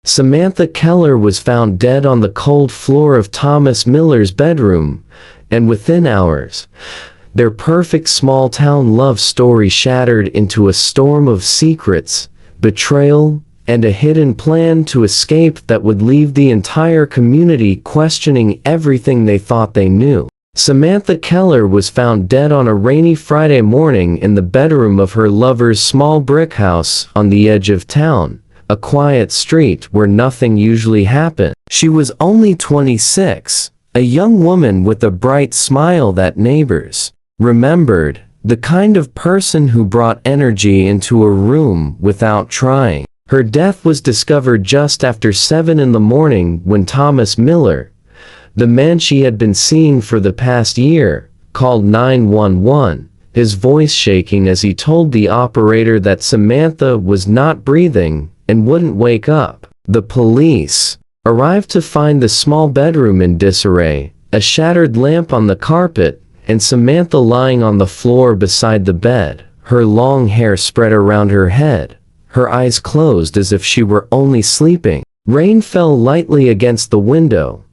Samantha Keller was found dead on the cold floor of Thomas Miller's bedroom, and within hours, their perfect small-town love story shattered into a storm of secrets, betrayal, and a hidden plan to escape that would leave the entire community questioning everything they thought they knew. Samantha Keller was found dead on a rainy Friday morning in the bedroom of her lover's small brick house on the edge of town, a quiet street where nothing usually happened. She was only 26, a young woman with a bright smile that neighbors remembered, the kind of person who brought energy into a room without trying. Her death was discovered just after 7 in the morning when Thomas Miller, the man she had been seeing for the past year, called 911, his voice shaking as he told the operator that Samantha was not breathing and wouldn't wake up. The police arrived to find the small bedroom in disarray, a shattered lamp on the carpet, and Samantha lying on the floor beside the bed, her long hair spread around her head, her eyes closed as if she were only sleeping. Rain fell lightly against the window,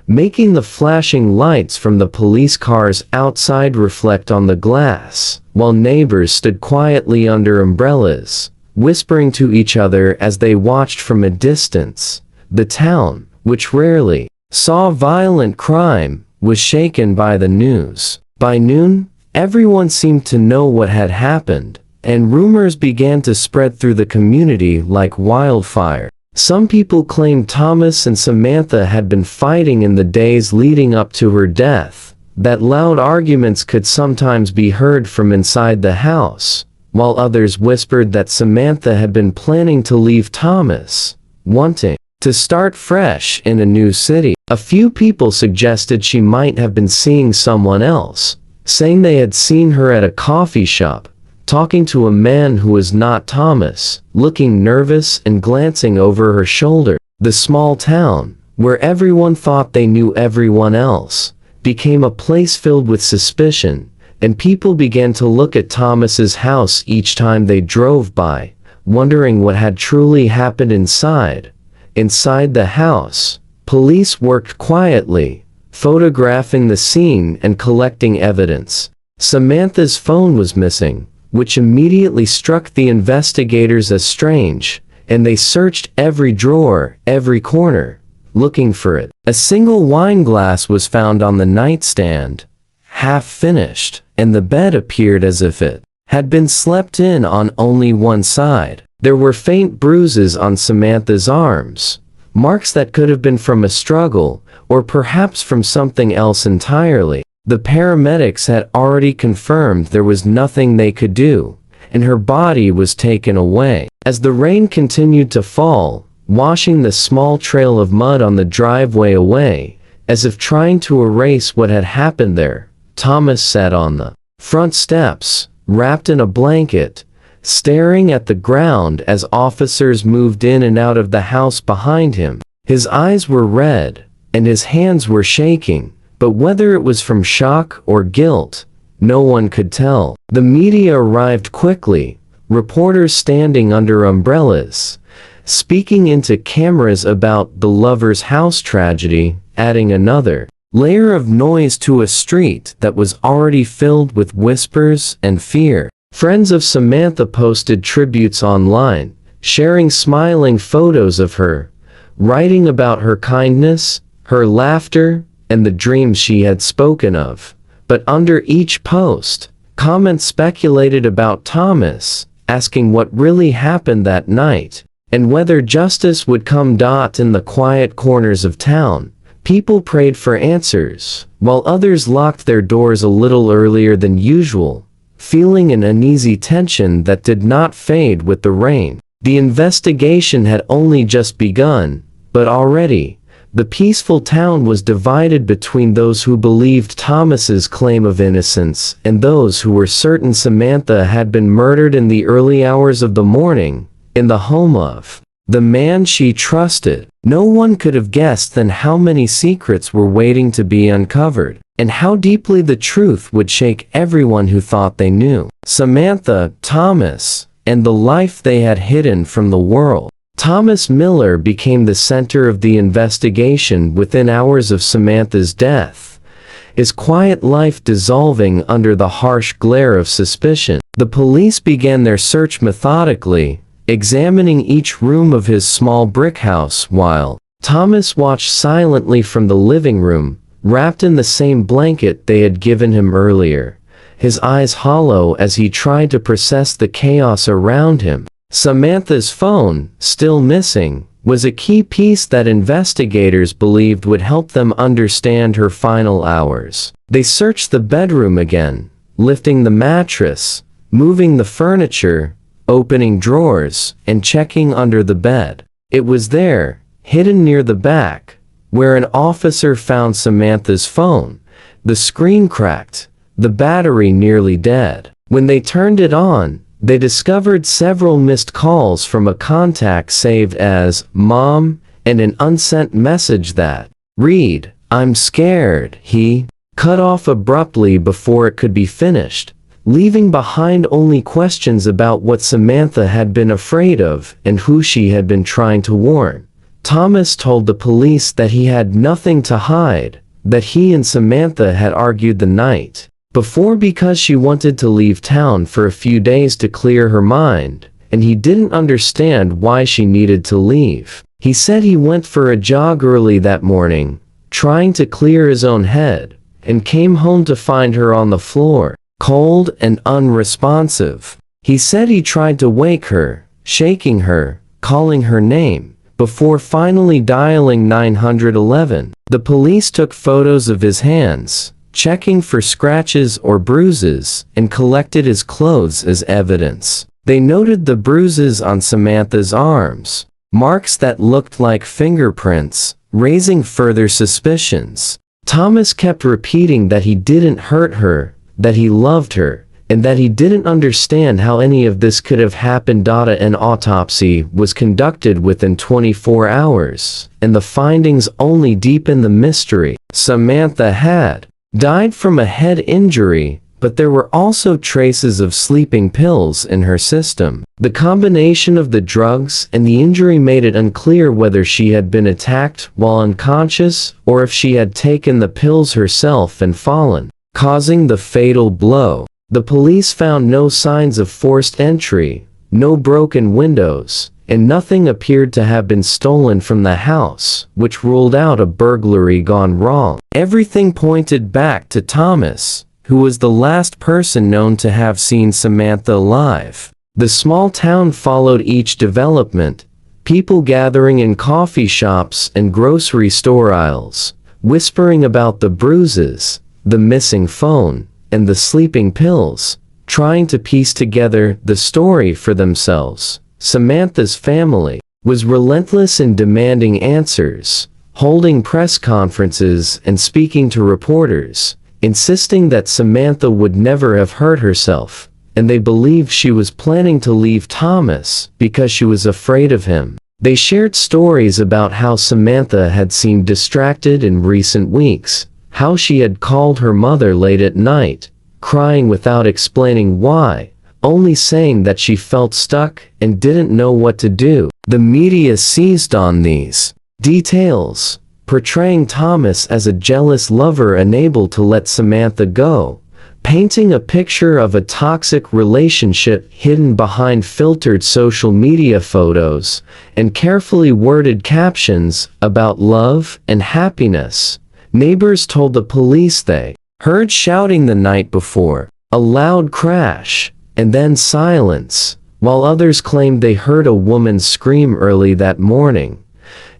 making the flashing lights from the police cars outside reflect on the glass, while neighbors stood quietly under umbrellas, whispering to each other as they watched from a distance. The town, which rarely saw violent crime, was shaken by the news. By noon, everyone seemed to know what had happened, and rumors began to spread through the community like wildfire. Some people claimed Thomas and Samantha had been fighting in the days leading up to her death, that loud arguments could sometimes be heard from inside the house, while others whispered that Samantha had been planning to leave Thomas, wanting to start fresh in a new city. A few people suggested she might have been seeing someone else, saying they had seen her at a coffee shop, talking to a man who was not Thomas, looking nervous and glancing over her shoulder. The small town, where everyone thought they knew everyone else, became a place filled with suspicion, and people began to look at Thomas's house each time they drove by, wondering what had truly happened inside. Inside the house, police worked quietly, photographing the scene and collecting evidence. Samantha's phone was missing, which immediately struck the investigators as strange, and they searched every drawer, every corner, looking for it. A single wine glass was found on the nightstand, half finished, and the bed appeared as if it had been slept in on only one side. There were faint bruises on Samantha's arms, marks that could have been from a struggle, or perhaps from something else entirely. The paramedics had already confirmed there was nothing they could do, and her body was taken away. As the rain continued to fall, washing the small trail of mud on the driveway away, as if trying to erase what had happened there, Thomas sat on the front steps, wrapped in a blanket, staring at the ground as officers moved in and out of the house behind him. His eyes were red, and his hands were shaking, but whether it was from shock or guilt, no one could tell. The media arrived quickly, reporters standing under umbrellas, speaking into cameras about the lover's house tragedy, adding another layer of noise to a street that was already filled with whispers and fear. Friends of Samantha posted tributes online, sharing smiling photos of her, writing about her kindness, her laughter, and the dreams she had spoken of. But under each post, comments speculated about Thomas, asking what really happened that night, and whether justice would come. In the quiet corners of town, people prayed for answers, while others locked their doors a little earlier than usual, feeling an uneasy tension that did not fade with the rain. The investigation had only just begun, but already, the peaceful town was divided between those who believed Thomas's claim of innocence and those who were certain Samantha had been murdered in the early hours of the morning, in the home of the man she trusted. No one could have guessed then how many secrets were waiting to be uncovered, and how deeply the truth would shake everyone who thought they knew Samantha, Thomas, and the life they had hidden from the world. Thomas Miller became the center of the investigation within hours of Samantha's death, his quiet life dissolving under the harsh glare of suspicion. The police began their search methodically, examining each room of his small brick house while Thomas watched silently from the living room, wrapped in the same blanket they had given him earlier, his eyes hollow as he tried to process the chaos around him. Samantha's phone, still missing, was a key piece that investigators believed would help them understand her final hours. They searched the bedroom again, lifting the mattress, moving the furniture, opening drawers, and checking under the bed. It was there, hidden near the back, where an officer found Samantha's phone, the screen cracked, the battery nearly dead. When they turned it on, they discovered several missed calls from a contact saved as "Mom" and an unsent message that read, "I'm scared." He cut off abruptly before it could be finished, leaving behind only questions about what Samantha had been afraid of and who she had been trying to warn. Thomas told the police that he had nothing to hide, that he and Samantha had argued the night before because she wanted to leave town for a few days to clear her mind, and he didn't understand why she needed to leave. He said he went for a jog early that morning, trying to clear his own head, and came home to find her on the floor, cold and unresponsive. He said he tried to wake her, shaking her, calling her name, before finally dialing 911. The police took photos of his hands, checking for scratches or bruises, and collected his clothes as evidence. They noted the bruises on Samantha's arms, marks that looked like fingerprints, raising further suspicions. Thomas kept repeating that he didn't hurt her, that he loved her, and that he didn't understand how any of this could have happened. An autopsy was conducted within 24 hours, and the findings only deepened the mystery. Samantha had died from a head injury, but there were also traces of sleeping pills in her system. The combination of the drugs and the injury made it unclear whether she had been attacked while unconscious or if she had taken the pills herself and fallen, causing the fatal blow. The police found no signs of forced entry, no broken windows, and nothing appeared to have been stolen from the house, which ruled out a burglary gone wrong. Everything pointed back to Thomas, who was the last person known to have seen Samantha alive. The small town followed each development, people gathering in coffee shops and grocery store aisles, whispering about the bruises, the missing phone, and the sleeping pills, trying to piece together the story for themselves. Samantha's family was relentless in demanding answers, holding press conferences and speaking to reporters, insisting that Samantha would never have hurt herself, and they believed she was planning to leave Thomas because she was afraid of him. They shared stories about how Samantha had seemed distracted in recent weeks, how she had called her mother late at night, crying without explaining why, only saying that she felt stuck and didn't know what to do. The media seized on these details, portraying Thomas as a jealous lover unable to let Samantha go, painting a picture of a toxic relationship hidden behind filtered social media photos and carefully worded captions about love and happiness. Neighbors told the police they heard shouting the night before, a loud crash, and then silence, while others claimed they heard a woman scream early that morning,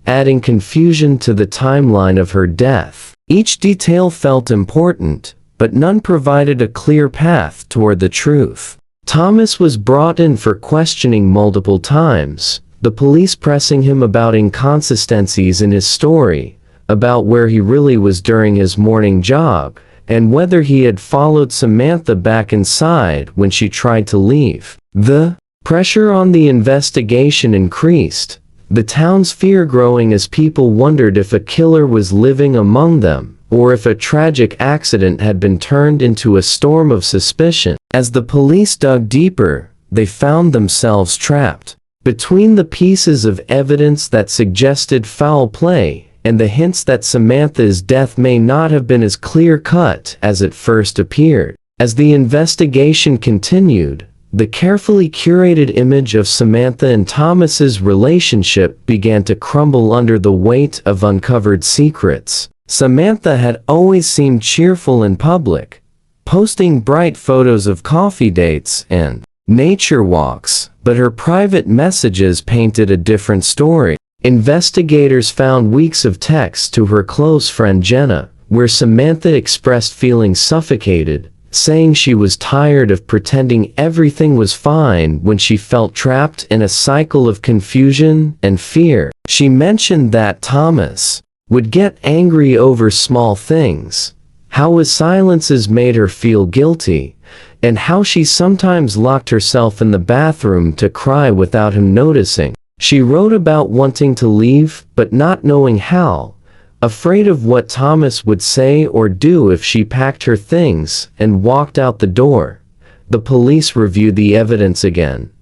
adding confusion to the timeline of her death. Each detail felt important, but none provided a clear path toward the truth. Thomas was brought in for questioning multiple times, the police pressing him about inconsistencies in his story, about where he really was during his morning jog, and whether he had followed Samantha back inside when she tried to leave. The pressure on the investigation increased, the town's fear growing as people wondered if a killer was living among them, or if a tragic accident had been turned into a storm of suspicion. As the police dug deeper, they found themselves trapped Between the pieces of evidence that suggested foul play and the hints that Samantha's death may not have been as clear-cut as it first appeared. As the investigation continued, the carefully curated image of Samantha and Thomas's relationship began to crumble under the weight of uncovered secrets. Samantha had always seemed cheerful in public, posting bright photos of coffee dates and nature walks, but her private messages painted a different story. Investigators found weeks of texts to her close friend Jenna, where Samantha expressed feeling suffocated, saying she was tired of pretending everything was fine when she felt trapped in a cycle of confusion and fear. She mentioned that Thomas would get angry over small things, how his silences made her feel guilty, and how she sometimes locked herself in the bathroom to cry without him noticing. She wrote about wanting to leave but not knowing how, afraid of what Thomas would say or do if she packed her things and walked out the door. The police reviewed the evidence again,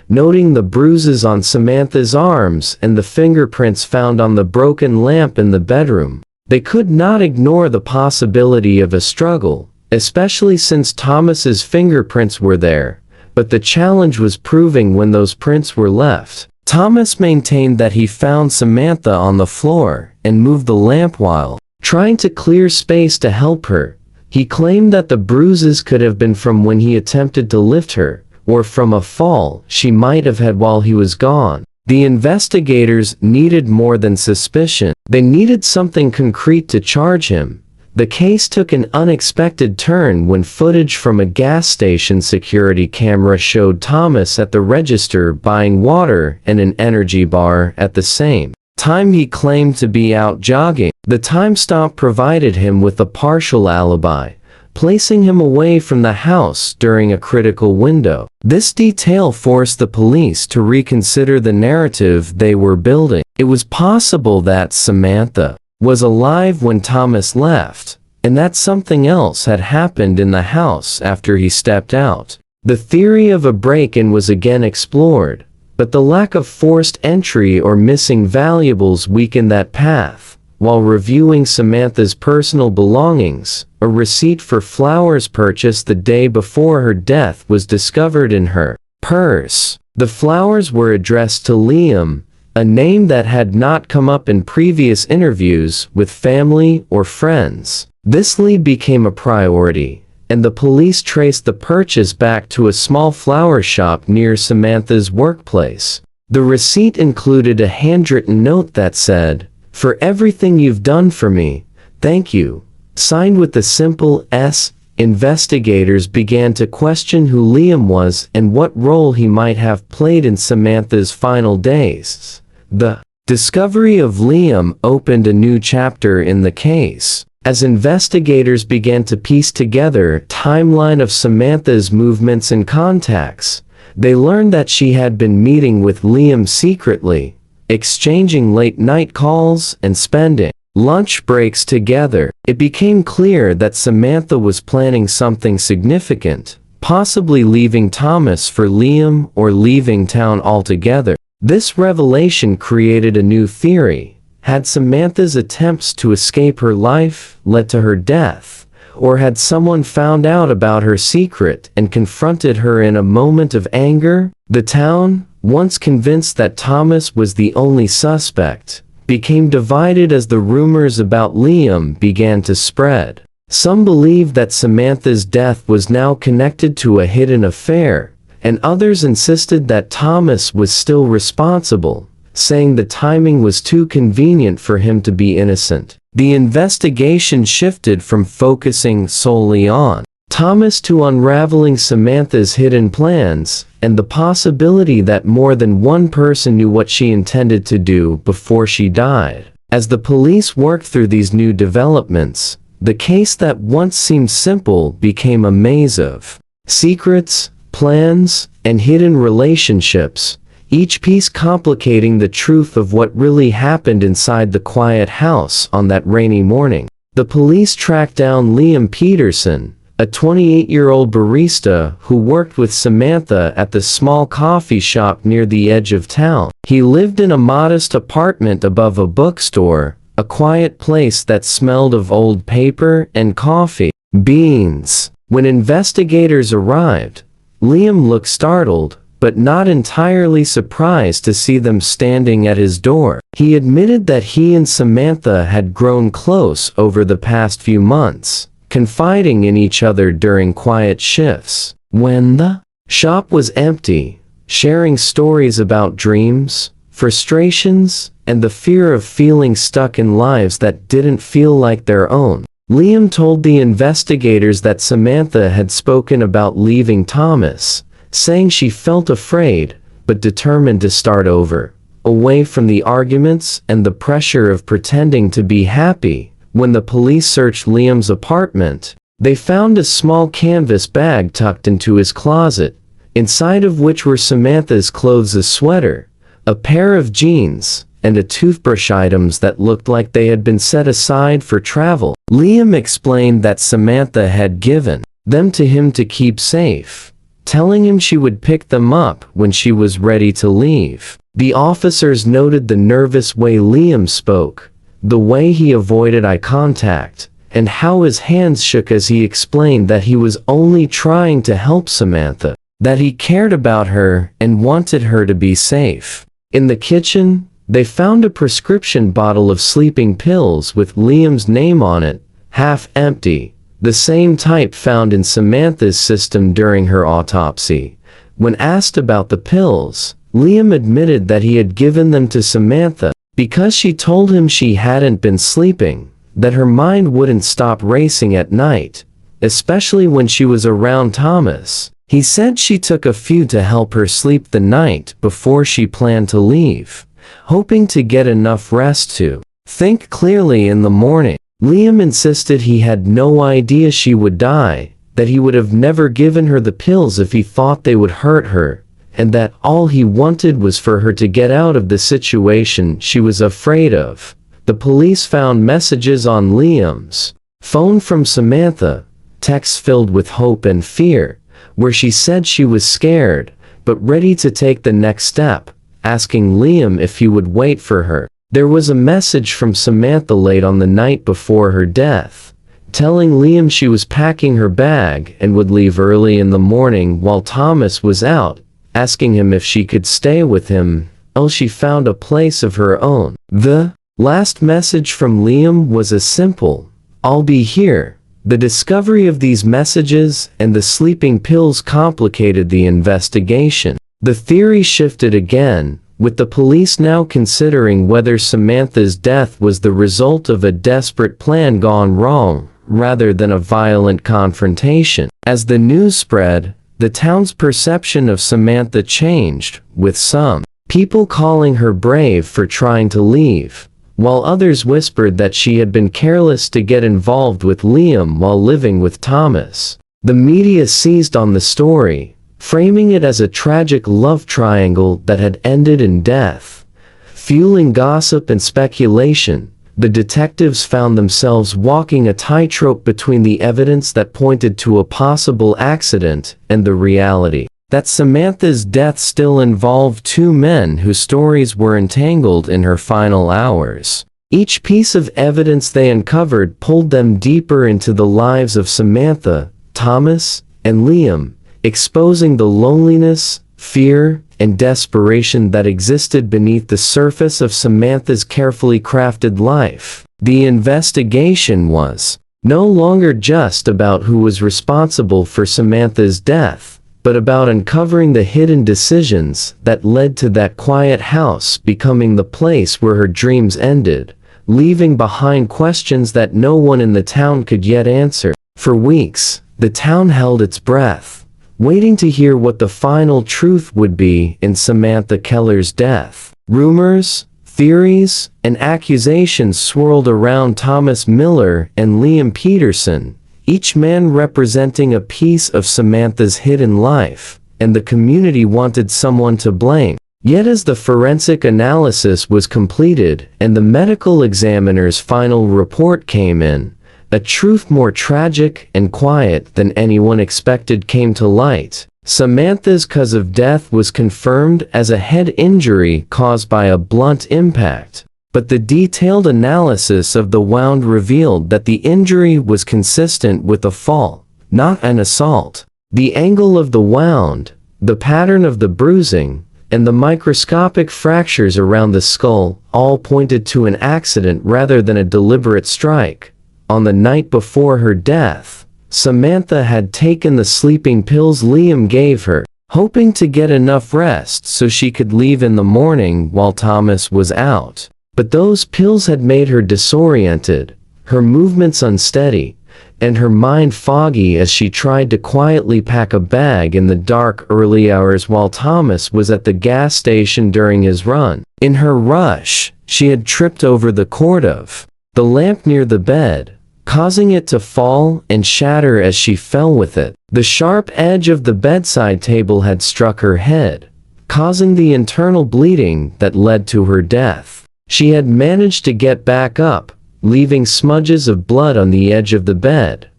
noting the bruises on Samantha's arms and the fingerprints found on the broken lamp in the bedroom. They could not ignore the possibility of a struggle, especially since Thomas's fingerprints were there, but the challenge was proving when those prints were left. Thomas maintained that he found Samantha on the floor and moved the lamp while trying to clear space to help her. He claimed that the bruises could have been from when he attempted to lift her, or from a fall she might have had while he was gone. The investigators needed more than suspicion. They needed something concrete to charge him. The case took an unexpected turn when footage from a gas station security camera showed Thomas at the register buying water and an energy bar at the same time he claimed to be out jogging. The timestamp provided him with a partial alibi, placing him away from the house during a critical window. This detail forced the police to reconsider the narrative they were building. It was possible that Samantha was alive when Thomas left, and that something else had happened in the house after he stepped out. The theory of a break-in was again explored, but the lack of forced entry or missing valuables weakened that path. While reviewing Samantha's personal belongings, a receipt for flowers purchased the day before her death was discovered in her purse. The flowers were addressed to Liam, a name that had not come up in previous interviews with family or friends. This lead became a priority, and the police traced the purchase back to a small flower shop near Samantha's workplace. The receipt included a handwritten note that said, "For everything you've done for me, thank you," signed with the simple S. Investigators began to question who Liam was and what role he might have played in Samantha's final days. The discovery of Liam opened a new chapter in the case. As investigators began to piece together a timeline of Samantha's movements and contacts, they learned that she had been meeting with Liam secretly, exchanging late-night calls and spending lunch breaks together. It became clear that Samantha was planning something significant, possibly leaving Thomas for Liam or leaving town altogether. This revelation created a new theory. Had Samantha's attempts to escape her life led to her death, or had someone found out about her secret and confronted her in a moment of anger? The town, once convinced that Thomas was the only suspect, became divided as the rumors about Liam began to spread. Some believed that Samantha's death was now connected to a hidden affair, and others insisted that Thomas was still responsible, saying the timing was too convenient for him to be innocent. The investigation shifted from focusing solely on Thomas to unraveling Samantha's hidden plans, and the possibility that more than one person knew what she intended to do before she died. As the police worked through these new developments, the case that once seemed simple became a maze of secrets, plans, and hidden relationships, each piece complicating the truth of what really happened inside the quiet house on that rainy morning. The police tracked down Liam Peterson, a 28-year-old barista who worked with Samantha at the small coffee shop near the edge of town. He lived in a modest apartment above a bookstore, a quiet place that smelled of old paper and coffee beans. When investigators arrived, Liam looked startled, but not entirely surprised to see them standing at his door. He admitted that he and Samantha had grown close over the past few months, confiding in each other during quiet shifts. When the shop was empty, sharing stories about dreams, frustrations, and the fear of feeling stuck in lives that didn't feel like their own. Liam told the investigators that Samantha had spoken about leaving Thomas, saying she felt afraid, but determined to start over, away from the arguments and the pressure of pretending to be happy. When the police searched Liam's apartment, they found a small canvas bag tucked into his closet, inside of which were Samantha's clothes, a sweater, a pair of jeans, and a toothbrush, items that looked like they had been set aside for travel. Liam explained that Samantha had given them to him to keep safe, telling him she would pick them up when she was ready to leave. The officers noted the nervous way Liam spoke, the way he avoided eye contact, and how his hands shook as he explained that he was only trying to help Samantha, that he cared about her and wanted her to be safe. In the kitchen, they found a prescription bottle of sleeping pills with Liam's name on it, half empty, the same type found in Samantha's system during her autopsy. When asked about the pills, Liam admitted that he had given them to Samantha because she told him she hadn't been sleeping, that her mind wouldn't stop racing at night, especially when she was around Thomas. He said she took a few to help her sleep the night before she planned to leave, hoping to get enough rest to think clearly in the morning. Liam insisted he had no idea she would die, that he would have never given her the pills if he thought they would hurt her, and that all he wanted was for her to get out of the situation she was afraid of. The police found messages on Liam's phone from Samantha, texts filled with hope and fear, where she said she was scared, but ready to take the next step, asking Liam if he would wait for her. There was a message from Samantha late on the night before her death, telling Liam she was packing her bag and would leave early in the morning while Thomas was out, asking him if she could stay with him until she found a place of her own. The last message from Liam was a simple, "I'll be here." The discovery of these messages and the sleeping pills complicated the investigation. The theory shifted again, with the police now considering whether Samantha's death was the result of a desperate plan gone wrong, rather than a violent confrontation. As the news spread, the town's perception of Samantha changed, with some people calling her brave for trying to leave, while others whispered that she had been careless to get involved with Liam while living with Thomas. The media seized on the story, framing it as a tragic love triangle that had ended in death. Fueling gossip and speculation, the detectives found themselves walking a tightrope between the evidence that pointed to a possible accident and the reality that Samantha's death still involved two men whose stories were entangled in her final hours. Each piece of evidence they uncovered pulled them deeper into the lives of Samantha, Thomas, and Liam, exposing the loneliness, fear, and desperation that existed beneath the surface of Samantha's carefully crafted life. The investigation was no longer just about who was responsible for Samantha's death, but about uncovering the hidden decisions that led to that quiet house becoming the place where her dreams ended, leaving behind questions that no one in the town could yet answer. For weeks, the town held its breath, waiting to hear what the final truth would be in Samantha Keller's death. Rumors, theories, and accusations swirled around Thomas Miller and Liam Peterson, each man representing a piece of Samantha's hidden life, and the community wanted someone to blame. Yet as the forensic analysis was completed and the medical examiner's final report came in, A truth more tragic and quiet than anyone expected came to light. Samantha's cause of death was confirmed as a head injury caused by a blunt impact, but the detailed analysis of the wound revealed that the injury was consistent with a fall, not an assault. The angle of the wound, the pattern of the bruising, and the microscopic fractures around the skull all pointed to an accident rather than a deliberate strike. On the night before her death, Samantha had taken the sleeping pills Liam gave her, hoping to get enough rest so she could leave in the morning while Thomas was out. But those pills had made her disoriented, her movements unsteady, and her mind foggy as she tried to quietly pack a bag in the dark early hours while Thomas was at the gas station during his run. In her rush, she had tripped over the cord of the lamp near the bed, causing it to fall and shatter as she fell with it. The sharp edge of the bedside table had struck her head, causing the internal bleeding that led to her death. She had managed to get back up, leaving smudges of blood on the edge of the bed,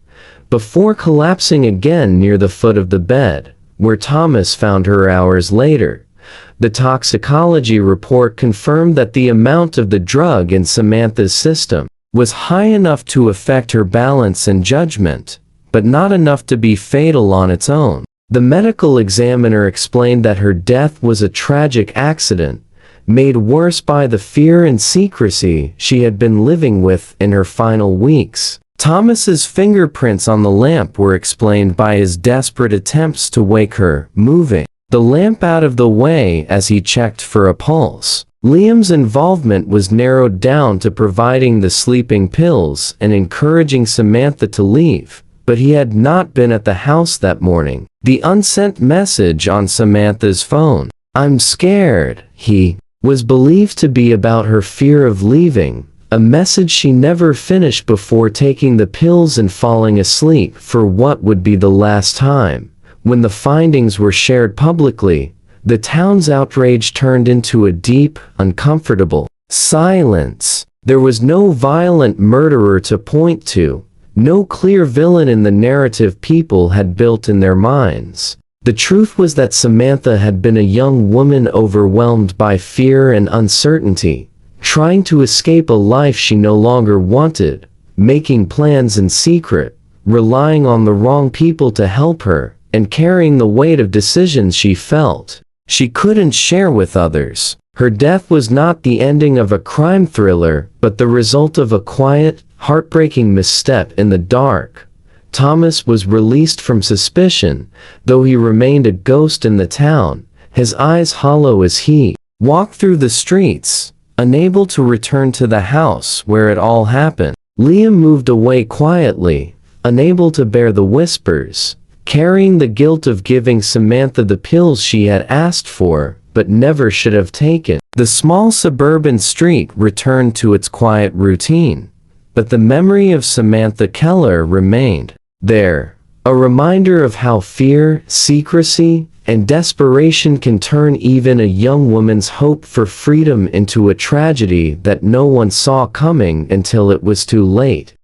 before collapsing again near the foot of the bed, where Thomas found her hours later. The toxicology report confirmed that the amount of the drug in Samantha's system was high enough to affect her balance and judgment, but not enough to be fatal on its own. The medical examiner explained that her death was a tragic accident, made worse by the fear and secrecy she had been living with in her final weeks. Thomas's fingerprints on the lamp were explained by his desperate attempts to wake her, moving the lamp out of the way as he checked for a pulse. Liam's involvement was narrowed down to providing the sleeping pills and encouraging Samantha to leave, but he had not been at the house that morning. The unsent message on Samantha's phone, "I'm scared," was believed to be about her fear of leaving, a message she never finished before taking the pills and falling asleep for what would be the last time. When the findings were shared publicly, the town's outrage turned into a deep, uncomfortable silence. There was no violent murderer to point to, no clear villain in the narrative people had built in their minds. The truth was that Samantha had been a young woman overwhelmed by fear and uncertainty, trying to escape a life she no longer wanted, making plans in secret, relying on the wrong people to help her, and carrying the weight of decisions she felt she couldn't share with others. Her death was not the ending of a crime thriller, but the result of a quiet, heartbreaking misstep in the dark. Thomas was released from suspicion, though he remained a ghost in the town, his eyes hollow as he walked through the streets, unable to return to the house where it all happened. Liam moved away quietly, unable to bear the whispers, carrying the guilt of giving Samantha the pills she had asked for, but never should have taken. The small suburban street returned to its quiet routine, but the memory of Samantha Keller remained there, a reminder of how fear, secrecy, and desperation can turn even a young woman's hope for freedom into a tragedy that no one saw coming until it was too late.